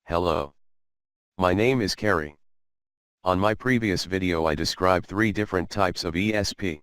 Hello. My name is Kerry. On my previous video I described 3 different types of ESP.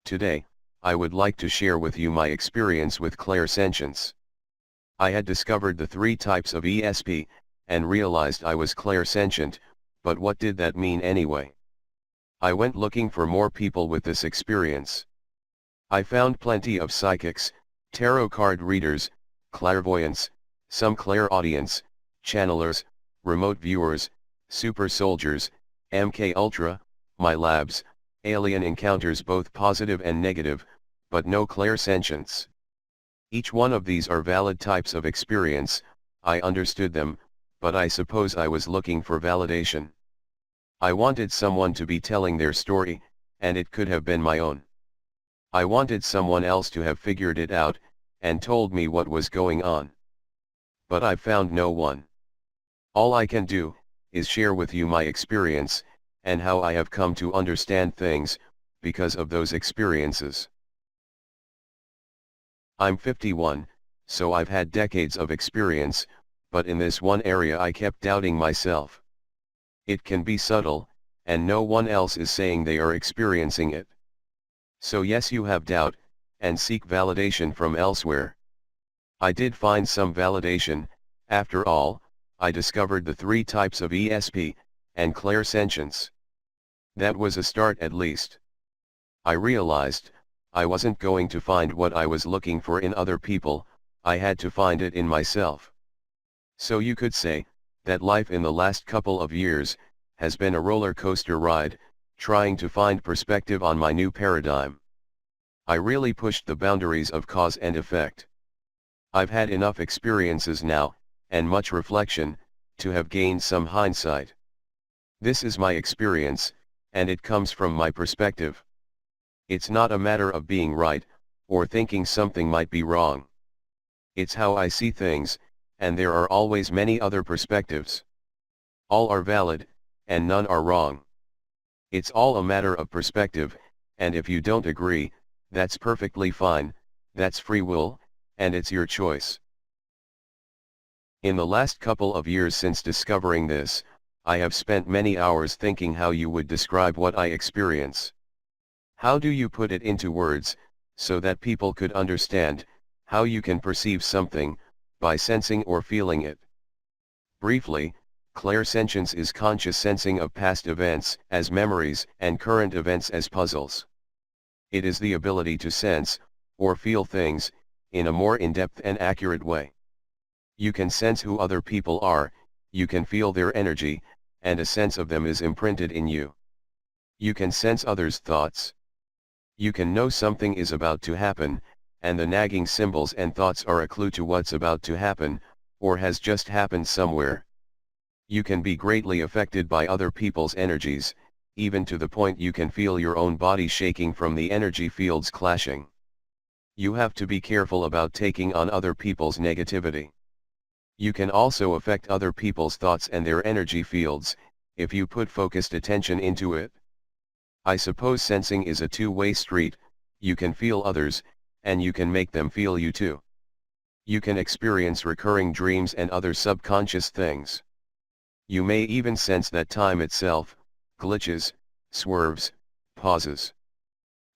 Today, I would like to share with you my experience with Clairsentience. I had discovered the 3 types of ESP, and realized I was clairsentient, but what did that mean anyway? I went looking for more people with this experience. I found plenty of psychics, tarot card readers, clairvoyants, some clairaudience, channelers, remote viewers, super soldiers, MK Ultra, my labs, alien encounters both positive and negative, but no clairsentience. Each one of these are valid types of experience. I understood them, but I suppose I was looking for validation. I wanted someone to be telling their story, and it could have been my own. I wanted someone else to have figured it out, and told me what was going on. But I found no one. All I can do, is share with you my experience, and how I have come to understand things, because of those experiences. I'm 51, so I've had decades of experience, but in this one area I kept doubting myself. It can be subtle, and no one else is saying they are experiencing it. So yes, you have doubt, and seek validation from elsewhere. I did find some validation. After all, I discovered the 3 types of ESP, and clairsentience. That was a start at least. I realized, I wasn't going to find what I was looking for in other people, I had to find it in myself. So you could say, that life in the last couple of years, has been a roller coaster ride, trying to find perspective on my new paradigm. I really pushed the boundaries of cause and effect. I've had enough experiences now, and much reflection, to have gained some hindsight. This is my experience, and it comes from my perspective. It's not a matter of being right, or thinking something might be wrong. It's how I see things, and there are always many other perspectives. All are valid, and none are wrong. It's all a matter of perspective, and if you don't agree, that's perfectly fine, that's free will, and it's your choice. In the last couple of years since discovering this, I have spent many hours thinking how you would describe what I experience. How do you put it into words, so that people could understand, how you can perceive something, by sensing or feeling it? Briefly, clairsentience is conscious sensing of past events as memories and current events as puzzles. It is the ability to sense, or feel things, in a more in-depth and accurate way. You can sense who other people are, you can feel their energy, and a sense of them is imprinted in you. You can sense others' thoughts. You can know something is about to happen, and the nagging symbols and thoughts are a clue to what's about to happen, or has just happened somewhere. You can be greatly affected by other people's energies, even to the point you can feel your own body shaking from the energy fields clashing. You have to be careful about taking on other people's negativity. You can also affect other people's thoughts and their energy fields, if you put focused attention into it. I suppose sensing is a two-way street. You can feel others, and you can make them feel you too. You can experience recurring dreams and other subconscious things. You may even sense that time itself, glitches, swerves, pauses.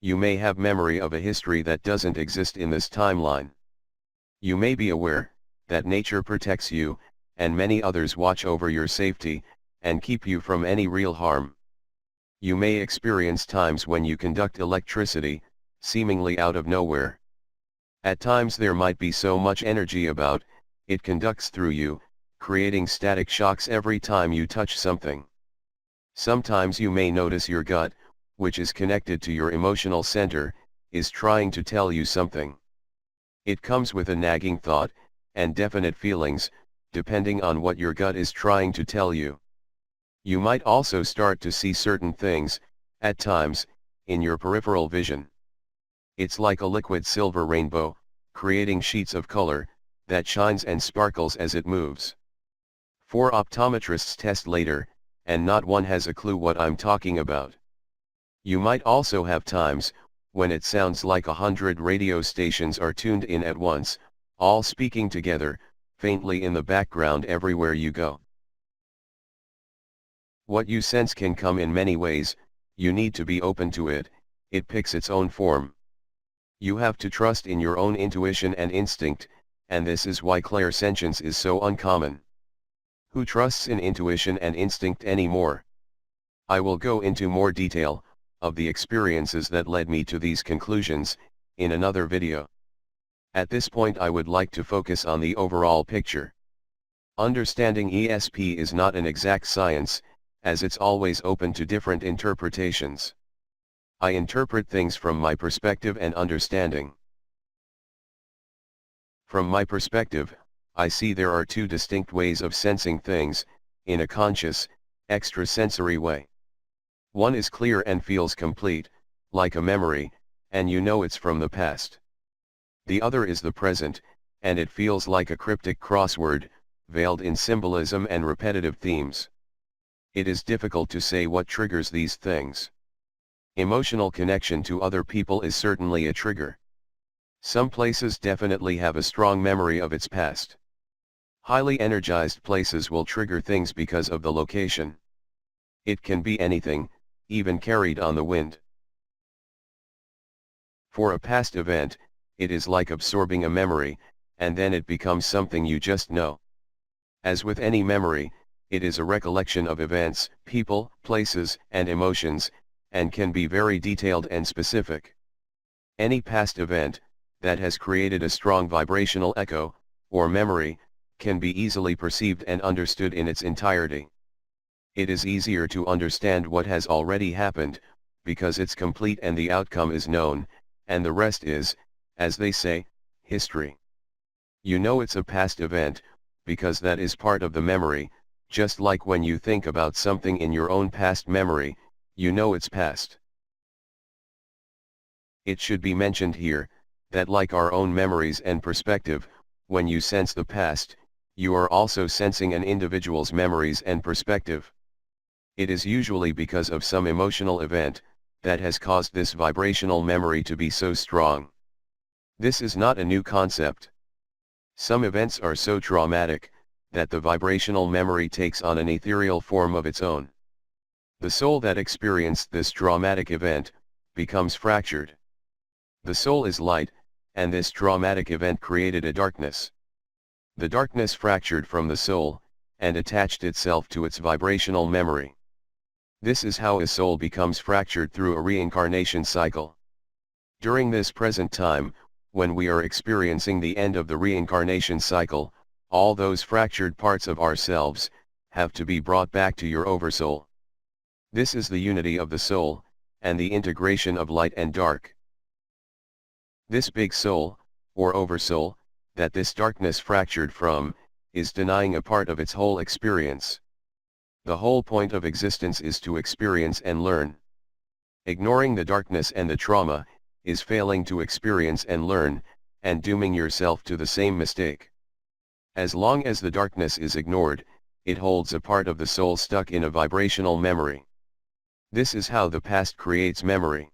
You may have memory of a history that doesn't exist in this timeline. You may be aware that nature protects you, and many others watch over your safety, and keep you from any real harm. You may experience times when you conduct electricity, seemingly out of nowhere. At times there might be so much energy about, it conducts through you, creating static shocks every time you touch something. Sometimes you may notice your gut, which is connected to your emotional center, is trying to tell you something. It comes with a nagging thought, and definite feelings, depending on what your gut is trying to tell you. You might also start to see certain things, at times, in your peripheral vision. It's like a liquid silver rainbow, creating sheets of color, that shines and sparkles as it moves. 4 optometrists test later, and not one has a clue what I'm talking about. You might also have times, when it sounds like 100 radio stations are tuned in at once, all speaking together, faintly in the background everywhere you go. What you sense can come in many ways, you need to be open to it, it picks its own form. You have to trust in your own intuition and instinct, and this is why clairsentience is so uncommon. Who trusts in intuition and instinct anymore? I will go into more detail of the experiences that led me to these conclusions in another video. At this point I would like to focus on the overall picture. Understanding ESP is not an exact science, as it's always open to different interpretations. I interpret things from my perspective and understanding. From my perspective, I see there are two distinct ways of sensing things, in a conscious, extrasensory way. One is clear and feels complete, like a memory, and you know it's from the past. The other is the present, and it feels like a cryptic crossword, veiled in symbolism and repetitive themes. It is difficult to say what triggers these things. Emotional connection to other people is certainly a trigger. Some places definitely have a strong memory of its past. Highly energized places will trigger things because of the location. It can be anything, even carried on the wind. For a past event, it is like absorbing a memory, and then it becomes something you just know. As with any memory, it is a recollection of events, people, places, and emotions, and can be very detailed and specific. Any past event that has created a strong vibrational echo, or memory, can be easily perceived and understood in its entirety. It is easier to understand what has already happened, because it's complete and the outcome is known, and the rest is, as they say, history. You know it's a past event, because that is part of the memory, just like when you think about something in your own past memory, you know it's past. It should be mentioned here, that like our own memories and perspective, when you sense the past, you are also sensing an individual's memories and perspective. It is usually because of some emotional event that has caused this vibrational memory to be so strong. This is not a new concept. Some events are so traumatic that the vibrational memory takes on an ethereal form of its own. The soul that experienced this traumatic event becomes fractured. The soul is light, and this traumatic event created a darkness. The darkness fractured from the soul, and attached itself to its vibrational memory. This is how a soul becomes fractured through a reincarnation cycle. During this present time, when we are experiencing the end of the reincarnation cycle, all those fractured parts of ourselves have to be brought back to your oversoul. This is the unity of the soul, and the integration of light and dark. This big soul, or oversoul, that this darkness fractured from, is denying a part of its whole experience. The whole point of existence is to experience and learn. Ignoring the darkness and the trauma, is failing to experience and learn, and dooming yourself to the same mistake. As long as the darkness is ignored, it holds a part of the soul stuck in a vibrational memory. This is how the past creates memory.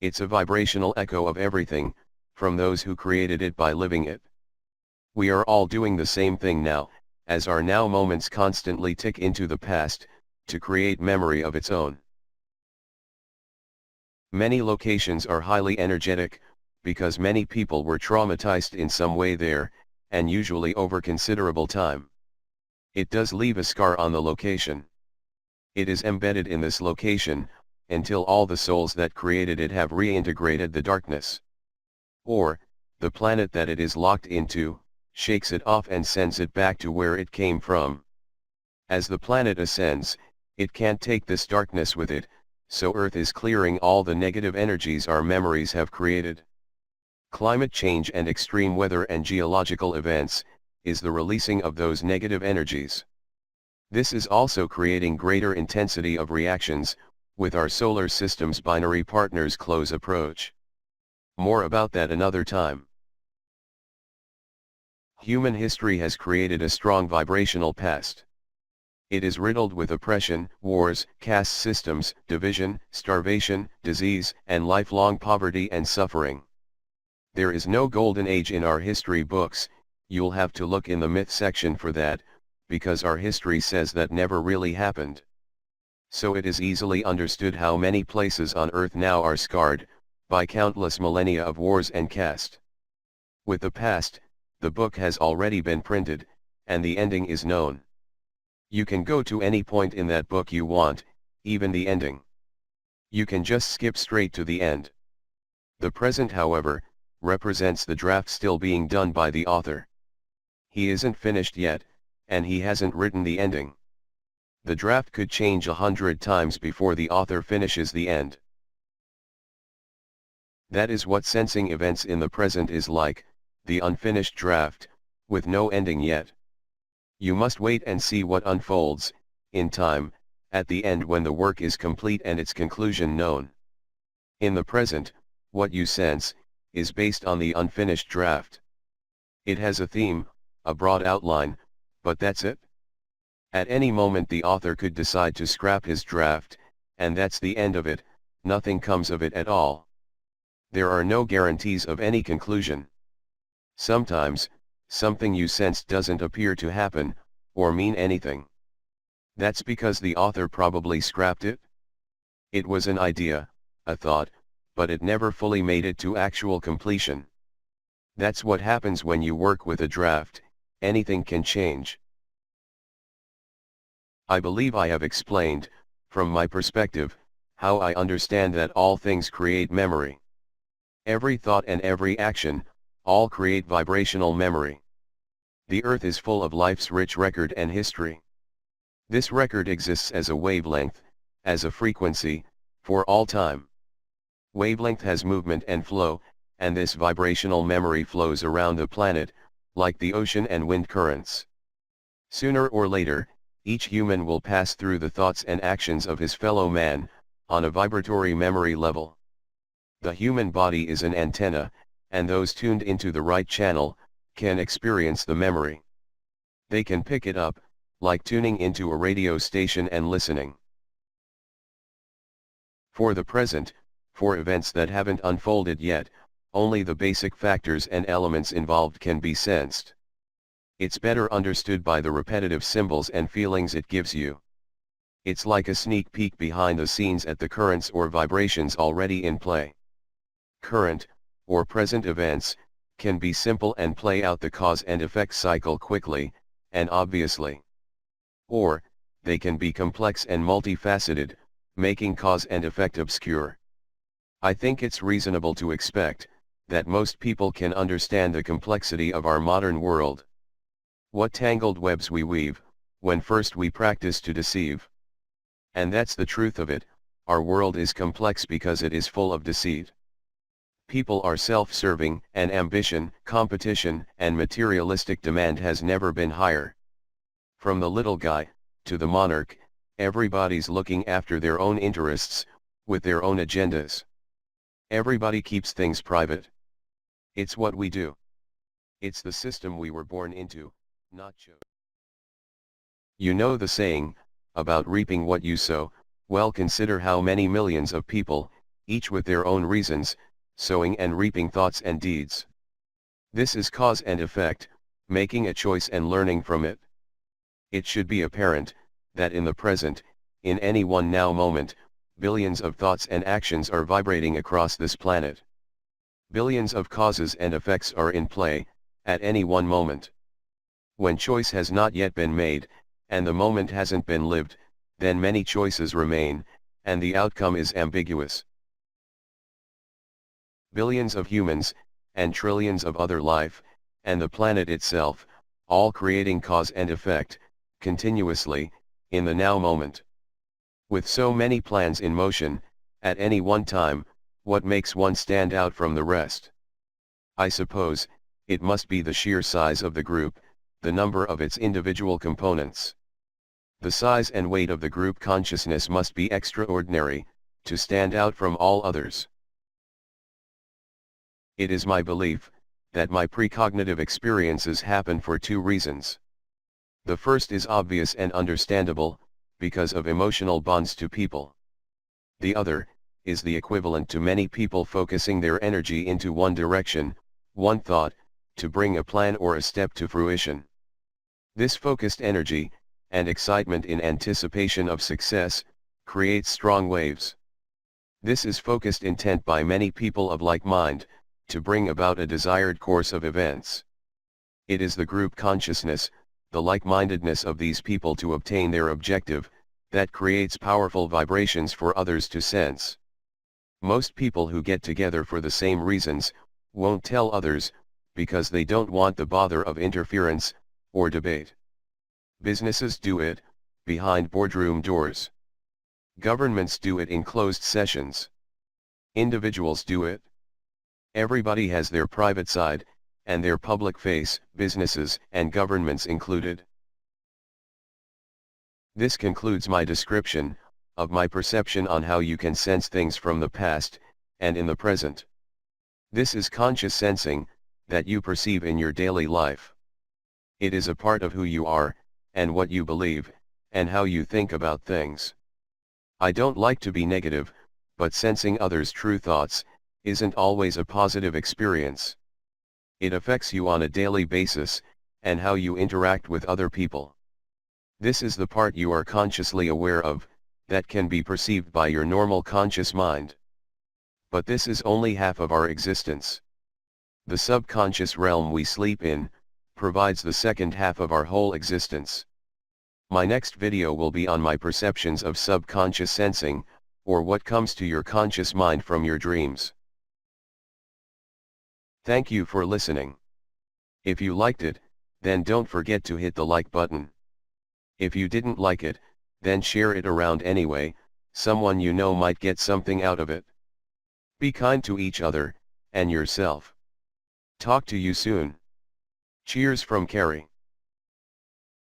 It's a vibrational echo of everything, from those who created it by living it. We are all doing the same thing now, as our now moments constantly tick into the past, to create memory of its own. Many locations are highly energetic, because many people were traumatized in some way there, and usually over considerable time. It does leave a scar on the location. It is embedded in this location, until all the souls that created it have reintegrated the darkness. Or, the planet that it is locked into, shakes it off and sends it back to where it came from. As the planet ascends, it can't take this darkness with it, so Earth is clearing all the negative energies our memories have created. Climate change and extreme weather and geological events, is the releasing of those negative energies. This is also creating greater intensity of reactions, with our solar system's binary partners close approach. More about that another time. Human history has created a strong vibrational past. It is riddled with oppression, wars, caste systems, division, starvation, disease, and lifelong poverty and suffering. There is no golden age in our history books, You'll have to look in the myth section for that, because our history says that never really happened. So it is easily understood how many places on Earth now are scarred by countless millennia of wars and caste. With the past, the book has already been printed, and the ending is known. You can go to any point in that book you want, even the ending. You can just skip straight to the end. The present, however, represents the draft still being done by the author. He isn't finished yet, and he hasn't written the ending. The draft could change 100 times before the author finishes the end. That is what sensing events in the present is like, the unfinished draft, with no ending yet. You must wait and see what unfolds, in time, at the end when the work is complete and its conclusion known. In the present, what you sense, is based on the unfinished draft. It has a theme, a broad outline, but that's it. At any moment the author could decide to scrap his draft, and that's the end of it, nothing comes of it at all. There are no guarantees of any conclusion. Sometimes, something you sensed doesn't appear to happen, or mean anything. That's because the author probably scrapped it. It was an idea, a thought, but it never fully made it to actual completion. That's what happens when you work with a draft, anything can change. I believe I have explained, from my perspective, how I understand that all things create memory. Every thought and every action, all create vibrational memory. The earth is full of life's rich record and history. This record exists as a wavelength, as a frequency, for all time. Wavelength has movement and flow, and this vibrational memory flows around the planet, like the ocean and wind currents. Sooner or later, each human will pass through the thoughts and actions of his fellow man, on a vibratory memory level. The human body is an antenna, and those tuned into the right channel, can experience the memory. They can pick it up, like tuning into a radio station and listening. For the present, for events that haven't unfolded yet, only the basic factors and elements involved can be sensed. It's better understood by the repetitive symbols and feelings it gives you. It's like a sneak peek behind the scenes at the currents or vibrations already in play. Current, or present events, can be simple and play out the cause and effect cycle quickly, and obviously. Or, they can be complex and multifaceted, making cause and effect obscure. I think it's reasonable to expect that most people can understand the complexity of our modern world. What tangled webs we weave, when first we practice to deceive. And that's the truth of it, our world is complex because it is full of deceit. People are self-serving, and ambition, competition, and materialistic demand has never been higher. From the little guy, to the monarch, everybody's looking after their own interests, with their own agendas. Everybody keeps things private. It's what we do. It's the system we were born into, not chosen. You know the saying, about reaping what you sow. Well, consider how many millions of people, each with their own reasons, sowing and reaping thoughts and deeds. This is cause and effect, making a choice and learning from it. It should be apparent, that in the present, in any one now moment, billions of thoughts and actions are vibrating across this planet. Billions of causes and effects are in play, at any one moment. When choice has not yet been made, and the moment hasn't been lived, then many choices remain, and the outcome is ambiguous. Billions of humans, and trillions of other life, and the planet itself, all creating cause and effect, continuously, in the now moment. With so many plans in motion, at any one time, what makes one stand out from the rest? I suppose, it must be the sheer size of the group, the number of its individual components. The size and weight of the group consciousness must be extraordinary, to stand out from all others. It is my belief, that my precognitive experiences happen for two reasons. The first is obvious and understandable, because of emotional bonds to people. The other, is the equivalent to many people focusing their energy into one direction, one thought, to bring a plan or a step to fruition. This focused energy, and excitement in anticipation of success, creates strong waves. This is focused intent by many people of like mind, to bring about a desired course of events. It is the group consciousness, the like-mindedness of these people to obtain their objective, that creates powerful vibrations for others to sense. Most people who get together for the same reasons, won't tell others, because they don't want the bother of interference, or debate. Businesses do it, behind boardroom doors. Governments do it in closed sessions. Individuals do it. Everybody has their private side, and their public face, businesses and governments included. This concludes my description of my perception on how you can sense things from the past, and in the present. This is conscious sensing, that you perceive in your daily life. It is a part of who you are, and what you believe, and how you think about things. I don't like to be negative, but sensing others' true thoughts, isn't always a positive experience. It affects you on a daily basis, and how you interact with other people. This is the part you are consciously aware of, that can be perceived by your normal conscious mind. But this is only half of our existence. The subconscious realm we sleep in, provides the second half of our whole existence. My next video will be on my perceptions of subconscious sensing, or what comes to your conscious mind from your dreams. Thank you for listening. If you liked it, then don't forget to hit the like button. If you didn't like it, then share it around anyway, someone you know might get something out of it. Be kind to each other, and yourself. Talk to you soon. Cheers from Carrie.